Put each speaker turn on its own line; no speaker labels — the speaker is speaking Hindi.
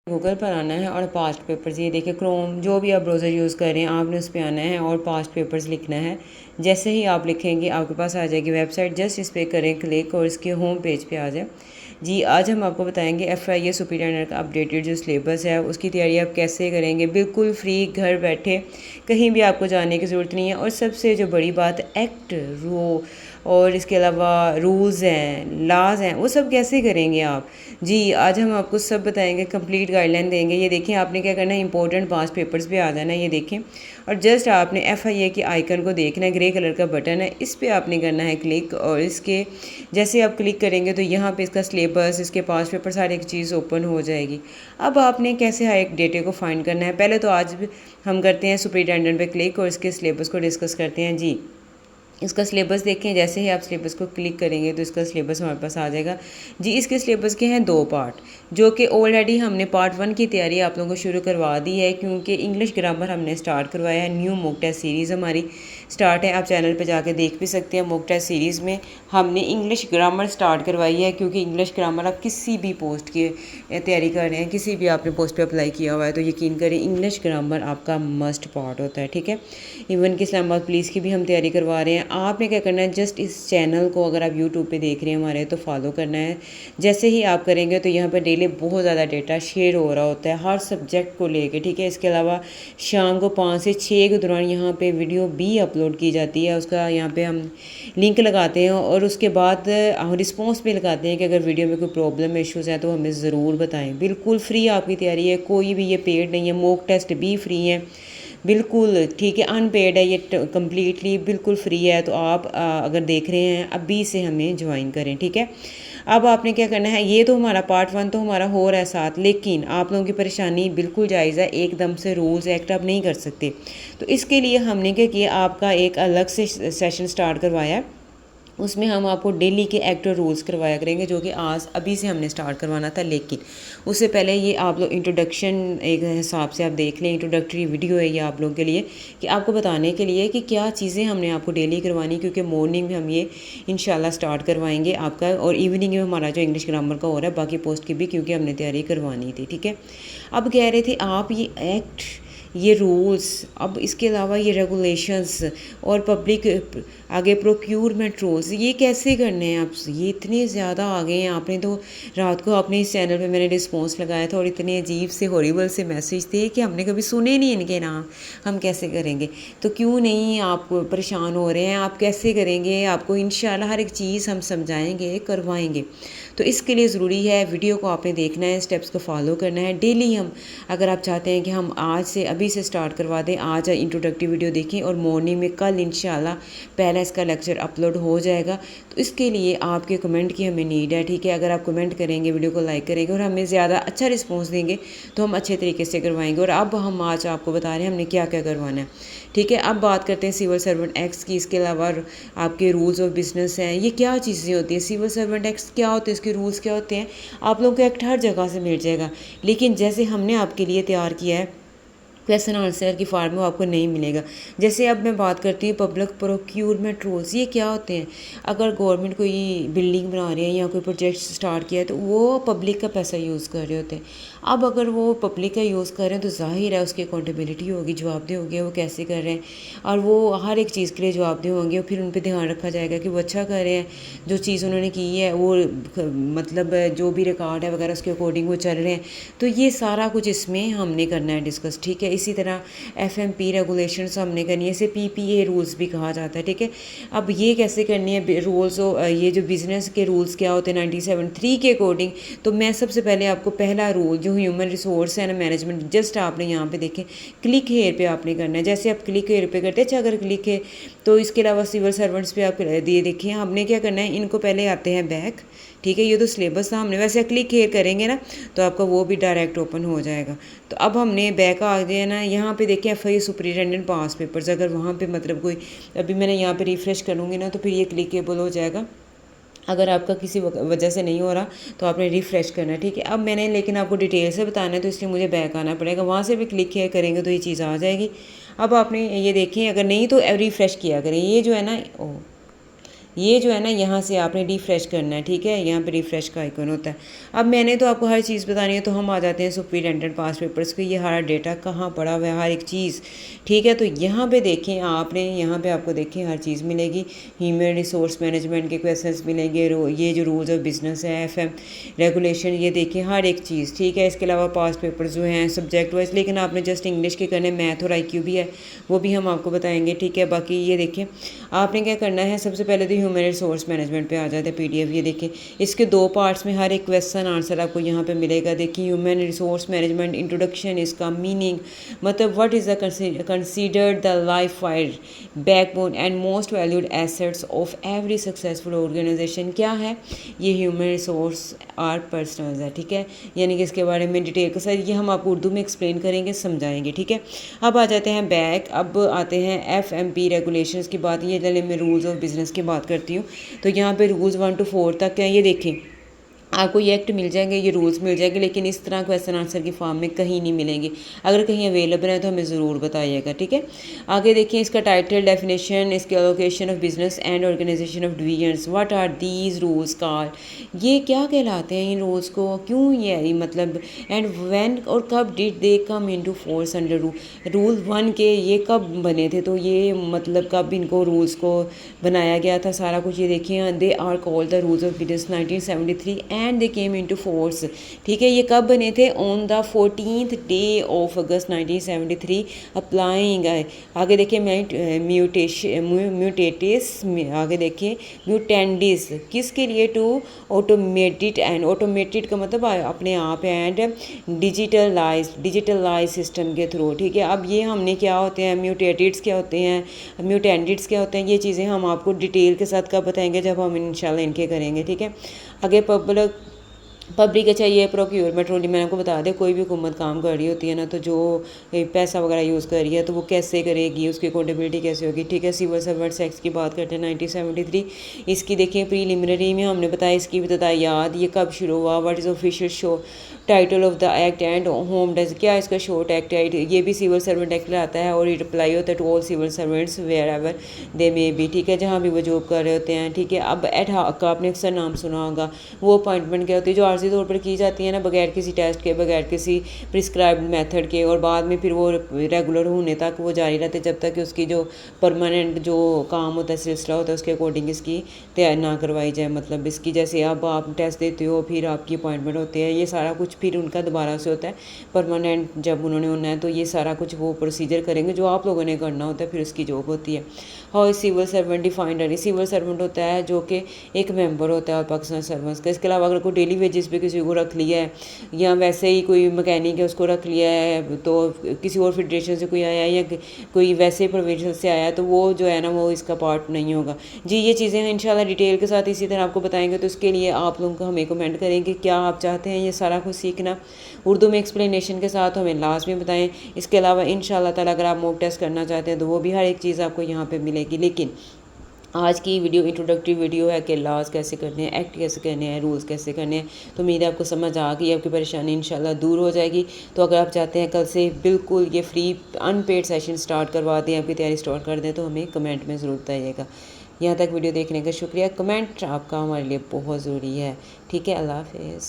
गूगल पर आना है और पास्ट पेपर्स, ये देखिए क्रोम जो भी आप ब्राउज़र यूज़ कर रहे हैं आपने उस पर आना है और पास्ट पेपर्स लिखना है। जैसे ही आप लिखेंगे आपके पास आ जाएगी वेबसाइट, जस्ट इस पर करें क्लिक और इसके होम पेज पे आ जाए। जी आज हम आपको बताएंगे FIA सुपरिटेंडेंट का अपडेटेड जो सिलेबस है उसकी तैयारी आप कैसे करेंगे, बिल्कुल फ्री, घर बैठे, कहीं भी आपको जाने की ज़रूरत नहीं है। और सबसे जो बड़ी बात, एक्ट रो और इसके अलावा रूल्स हैं, लाज हैं, वो सब कैसे करेंगे आप। जी आज हम आपको सब बताएंगे, कंप्लीट गाइडलाइन देंगे। ये देखें आपने क्या करना है, इंपॉर्टेंट पास पेपर्स पे आ जाना है, ये देखें। और जस्ट आपने FIA के आइकन को देखना है, ग्रे कलर का बटन है, इस पर आपने करना है क्लिक। और इसके जैसे आप क्लिक करेंगे तो यहाँ पे इसका सिलेबस, इसके पास पेपर, सारी एक चीज़ ओपन हो जाएगी। अब आपने कैसे हर एक डेटे को फाइंड करना है, पहले तो आज हम करते हैं सुपरिटेंडेंट पे क्लिक और इसके सिलेबस को डिस्कस करते हैं। जी इसका सिलेबस देखें, जैसे ही आप सिलेबस को क्लिक करेंगे तो इसका सिलेबस हमारे पास आ जाएगा। जी इसके सिलेबस के हैं 2 पार्ट, जो कि ऑलरेडी हमने पार्ट 1 की तैयारी आप लोगों को शुरू करवा दी है, क्योंकि इंग्लिश ग्रामर हमने स्टार्ट करवाया है। न्यू मॉक टेस्ट सीरीज़ हमारी स्टार्ट है, आप चैनल पे जाके देख भी सकते हैं। मॉक टेस्ट सीरीज़ में हमने इंग्लिश ग्रामर स्टार्ट करवाई है, क्योंकि इंग्लिश ग्रामर आप किसी भी पोस्ट की तैयारी कर रहे हैं, किसी भी आपने पोस्ट पे अप्लाई किया हुआ है तो यकीन करें इंग्लिश ग्रामर आपका मस्ट पार्ट होता है। ठीक है, इवन कि इस्लामाबाद पुलिस की भी हम तैयारी करवा रहे हैं। आपने क्या करना है, जस्ट इस चैनल को अगर आप यूट्यूब पे देख रहे हैं हमारे तो फॉलो करना है। जैसे ही आप करेंगे तो यहाँ पर डेली बहुत ज़्यादा डेटा शेयर हो रहा होता है हर सब्जेक्ट को लेके। ठीक है, इसके अलावा शाम को 5 से 6 के दौरान यहाँ पे वीडियो भी अपलोड की जाती है, उसका यहाँ पे हम लिंक लगाते हैं और उसके बाद हम रिस्पॉन्स भी लगाते हैं कि अगर वीडियो में कोई प्रॉब्लम इश्यूज़ हैं तो हमें ज़रूर बताएं। बिल्कुल फ्री आपकी तैयारी है, कोई भी ये पेड नहीं है, मॉक टेस्ट भी फ्री है बिल्कुल। ठीक है, अनपेड है ये, कम्प्लीटली बिल्कुल फ्री है। तो आप अगर देख रहे हैं अभी से हमें ज्वाइन करें। ठीक है, अब आपने क्या करना है, ये तो हमारा पार्ट 1 तो हमारा हो रहा है साथ, लेकिन आप लोगों की परेशानी बिल्कुल जायज़ है, एकदम से रूल्स एक्ट आप नहीं कर सकते। तो इसके लिए हमने क्या किया, आपका एक अलग से सेशन स्टार्ट करवाया है, उसमें हम आपको डेली के एक्ट और रूल्स करवाया करेंगे, जो कि आज अभी से हमने स्टार्ट करवाना था। लेकिन उससे पहले ये आप लोग इंट्रोडक्शन एक हिसाब से आप देख लें, इंट्रोडक्टरी वीडियो है ये आप लोगों के लिए, कि आपको बताने के लिए कि क्या चीज़ें हमने आपको डेली करवानी, क्योंकि मॉर्निंग में हम ये इंशाल्लाह स्टार्ट करवाएंगे आपका, और इवनिंग में हमारा जो इंग्लिश ग्रामर का हो रहा है, बाकी पोस्ट की भी, क्योंकि हमने तैयारी करवानी थी। ठीक है, अब कह रहे थे आप ये एक्ट, ये रूल्स, अब इसके अलावा ये रेगुलेशंस और पब्लिक आगे प्रोक्यूरमेंट रूल्स, ये कैसे करने हैं आप, ये इतने ज़्यादा आ गए हैं। आपने तो रात को अपने इस चैनल पे मैंने रिस्पॉन्स लगाया था और इतने अजीब से हॉरिबल से मैसेज थे कि हमने कभी सुने नहीं इनके नाम, हम कैसे करेंगे। तो क्यों नहीं आप परेशान हो रहे हैं, आप कैसे करेंगे, आपको इंशाल्लाह हर एक चीज़ हम समझाएंगे, करवाएंगे। तो इसके लिए ज़रूरी है वीडियो को आपने देखना है, स्टेप्स को फॉलो करना है डेली। हम अगर आप चाहते हैं कि हम आज से अभी से स्टार्ट करवा दें, आज इंट्रोडक्टिव वीडियो देखें और मॉर्निंग में कल इंशाल्लाह पहला इसका लेक्चर अपलोड हो जाएगा। तो इसके लिए आपके कमेंट की हमें नीड है। ठीक है, अगर आप कमेंट करेंगे, वीडियो को लाइक करेंगे और हमें ज़्यादा अच्छा रिस्पॉन्स देंगे तो हम अच्छे तरीके से करवाएंगे। और अब हम आज आपको बता रहे हैं हमने क्या क्या करवाना है। ठीक है, अब बात करते हैं सिविल सर्वेंट एक्ट्स की। इसके अलावा आपके रूल्स ऑफ बिजनेस हैं, ये क्या चीज़ें होती हैं, सिविल सर्वेंट एक्ट्स क्या होते हैं, इसके रूल्स क्या होते हैं। आप लोगों को एक्ट हर जगह से मिल जाएगा, लेकिन जैसे हमने आपके लिए तैयार किया है क्वेश्चन आंसर की फॉर्म में, आपको नहीं मिलेगा। जैसे अब मैं बात करती हूँ पब्लिक प्रोक्यूरमेंट रूल्स, ये क्या होते हैं। अगर गवर्नमेंट कोई बिल्डिंग बना रही है या कोई प्रोजेक्ट स्टार्ट किया है तो वो पब्लिक का पैसा यूज़ कर रहे होते हैं। अब अगर वो पब्लिक का यूज़ कर रहे हैं तो जाहिर है उसकी अकाउंटेबिलिटी होगी, जवाबदेह होगी, वो कैसे कर रहे हैं, और वो हर एक चीज़ के लिए जवाबदेह होंगे। फिर उन पर ध्यान रखा जाएगा कि वो अच्छा कर रहे हैं, जो चीज़ उन्होंने की है वो मतलब जो भी रिकॉर्ड है वगैरह उसके अकॉर्डिंग वो चल रहे हैं। तो ये सारा कुछ इसमें हमने करना है डिस्कस। ठीक है, इसी तरह FMP रेगुलेशंस हमने करनी है, इसे PPA रूल्स भी कहा जाता है। ठीक है, अब ये कैसे करनी है रूल्स, ये जो बिज़नेस के रूल्स क्या होते हैं 97(3) के अकॉर्डिंग। तो मैं सबसे पहले आपको पहला रूल जो ह्यूमन रिसोर्स है ना मैनेजमेंट, जस्ट आपने यहाँ पे देखें क्लिक हेयर पे आपने करना है। जैसे आप क्लिक हेयर पे करते हैं, अच्छा अगर क्लिक है तो इसके अलावा सिविल सर्वेंट्स पे आप दिए देखिए, हमने क्या करना है, इनको पहले आते हैं बैक। ठीक है, ये तो सिलेबस था, हमने वैसे क्लिक हेयर करेंगे ना तो आपका वो भी डायरेक्ट ओपन हो जाएगा। तो अब हमने बैक आ गए ना, यहाँ पे देखिए FIA सुपरिटेंडेंट पास पेपर्स, अगर वहाँ पे मतलब कोई, अभी मैंने यहाँ पे रिफ़्रेश करूँगी ना तो फिर ये क्लिकेबल हो जाएगा। अगर आपका किसी वजह से नहीं हो रहा तो आपने रिफ़्रेश करना है। ठीक है, अब मैंने लेकिन आपको डिटेल से बताना है तो इसलिए मुझे बैक आना पड़ेगा, वहाँ से भी क्लिक किया करेंगे तो ये चीज़ आ जाएगी। अब आपने ये देखें, अगर नहीं तो रिफ़्रेश किया करें, ये जो है ना, ये जो है ना यहाँ से आपने रिफ़्रेश करना है, ठीक है, यहाँ पे रिफ़्रेश का आइकन होता है। अब मैंने तो आपको हर चीज़ बतानी है, तो हम आ जाते हैं सुपरिटेंडेंट पास्ट पेपर्स के। ये हमारा डेटा कहाँ पड़ा हुआ है, हर एक चीज़, ठीक है। तो यहाँ पे देखें आपने, यहाँ पे आपको देखें हर चीज़ मिलेगी। ह्यूमन रिसोर्स मैनेजमेंट के क्वेश्चंस मिलेंगे, ये जो रूल्स ऑफ बिजनेस है, FM रेगुलेशन, ये देखें हर एक चीज़, ठीक है। इसके अलावा पास्ट पेपर्स जो हैं सब्जेक्ट वाइज, लेकिन आपने जस्ट इंग्लिश के करने, मैथ और IQ भी है, वो भी हम आपको बताएंगे, ठीक है। बाकी ये देखें आपने क्या करना है, सबसे पहले तो ह्यूमन रिसोर्स मैनेजमेंट पे आ जाते हैं PDF। ये देखें इसके 2 पार्ट्स में हर एक क्वेश्चन आंसर आपको यहाँ पे मिलेगा। देखिए ह्यूमन रिसोर्स मैनेजमेंट इंट्रोडक्शन, इसका मीनिंग, मतलब what is the considered the life wire backbone and most valued assets of every successful organisation. क्या है ये ह्यूमन रिसोर्स आर पर्सनल्स है, ठीक है, यानी कि इसके बारे में डिटेल के साथ ये हम आपको उर्दू में एक्सप्लेन करेंगे, समझाएंगे, ठीक है। अब आ जाते हैं बैक, अब आते हैं FMP रेगुलेशंस की बात। ये चलिए मैं रूल्स ऑफ बिज़नेस की बात करती हूँ। तो यहाँ पे रूल्स 1 to 4 तक हैं। ये देखें आपको ये एक्ट मिल जाएंगे, ये रूल्स मिल जाएंगे, लेकिन इस तरह क्वेश्चन आंसर की फॉर्म में कहीं नहीं मिलेंगे। अगर कहीं अवेलेबल है तो हमें ज़रूर बताइएगा, ठीक है। आगे देखिए इसका टाइटल, डेफिनेशन, इसके allocation of business and organisation of divisions, what are these rules called, ये क्या कहलाते हैं इन रूल्स को, क्यों ये मतलब, एंड व्हेन और कब did they come into force under rule 1 के, ये कब बने थे, तो ये मतलब कब इनको रूल्स को बनाया गया था, सारा कुछ ये देखिए। They are called the rules of business 1973 and they came into force, ठीक है। ये कब बने थे, on the 14th day of August 1973 applying. आगे देखिए म्यूटेटिस, आगे देखिए म्यूटेंडिस, किसके लिए, टू ऑटोमेटेड, एंड ऑटोमेटेड का मतलब अपने आप, एंड डिजिटलाइज सिस्टम के थ्रू, ठीक है। अब ये हमने क्या होते हैं, म्यूटेटिड्स क्या होते हैं, म्यूटेंडिड्स क्या होते हैं, ये चीज़ें हम आपको डिटेल के साथ कब बताएंगे, जब हम इंशाल्लाह इनके करेंगे, ठीक है। आगे पब्लिक अच्छा ये प्रोक्योरमेंट रूल, मैंने आपको बता दें, कोई भी हुकूमत काम कर रही होती है ना, तो जो पैसा वगैरह यूज़ कर रही है तो वो कैसे करेगी, उसकी अकाउंटेबिलिटी कैसे होगी, ठीक है। सिविल सर्वेंट्स एक्ट की बात करते हैं 1973। इसकी देखिए प्रीलिमिनरी में हमने बताया, इसकी भी बताया याद, ये कब शुरू हुआ, what is official show title of the act and home does, क्या इसका शॉर्ट एक्ट है, ये भी सिविल सर्वेंट एक्ट आता है, और ये अप्लाई होता है to all civil servants wherever they may be, ठीक है, जहाँ भी वो जॉब कर रहे होते हैं, ठीक है। अब एड हॉक का आपने अक्सर नाम सुना होगा, वो अपॉइंटमेंट क्या होती है, जो आर्जी तौर पर की जाती है ना, बगैर किसी टेस्ट के, बगैर किसी प्रिस्क्राइब्ड मेथड के, और बाद में फिर वो रेगुलर होने तक वो जारी रहते, जब तक कि उसकी जो परमानेंट जो काम होता है, सिलसिला होता है, उसके अकॉर्डिंग इसकी तैयारी ना करवाई जाए। मतलब इसकी जैसे अब आप टेस्ट देते हो, फिर आपकी अपॉइंटमेंट होती है, ये सारा कुछ फिर उनका दोबारा से होता है परमानेंट, जब उन्होंने होना है तो ये सारा कुछ वो प्रोसीजर करेंगे जो आप लोगों ने करना होता है, फिर उसकी जॉब होती है। हाउ सिविल सर्वेंट डिफाइंड है, सिविल सर्वेंट होता है जो कि एक मेंबर होता है और पाकिस्तान सर्वेंट्स का। इसके अलावा अगर कोई डेली वेजेस पे किसी को रख लिया है, या वैसे ही कोई मैकेनिक है उसको रख लिया है, तो किसी और फेडरेशन से कोई आया है, या कोई वैसे प्रोविजन से आया है, तो वो जो है ना वो इसका पार्ट नहीं होगा जी। ये चीज़ें हैं इंशाल्लाह डिटेल के साथ इसी तरह आपको बताएंगे, तो इसके लिए आप लोगों को हमें कमेंट करें कि क्या आप चाहते हैं ये सारा कुछ सीखना उर्दू में एक्सप्लेनेशन के साथ, हमें लास्ट में बताएं। इसके अलावा इंशाल्लाह ताला अगर आप मॉक टेस्ट करना चाहते हैं तो वो भी हर एक चीज़ आपको यहाँ पे मिलेगी। लेकिन आज की वीडियो इंट्रोडक्टरी वीडियो है कि लॉज कैसे करने हैं, एक्ट कैसे करने हैं, रूल्स कैसे करने हैं, तो उम्मीद है आपको समझ आ गई, आपकी परेशानी इंशाल्लाह दूर हो जाएगी। तो अगर आप चाहते हैं कल से बिल्कुल ये फ्री अनपेड सेशन स्टार्ट करवा दें, आपकी तैयारी स्टार्ट कर दें, तो हमें कमेंट में ज़रूर बताइएगा। यहाँ तक वीडियो देखने का शुक्रिया। कमेंट आपका हमारे लिए बहुत ज़रूरी है, ठीक है। अल्लाह हाफ़िज़।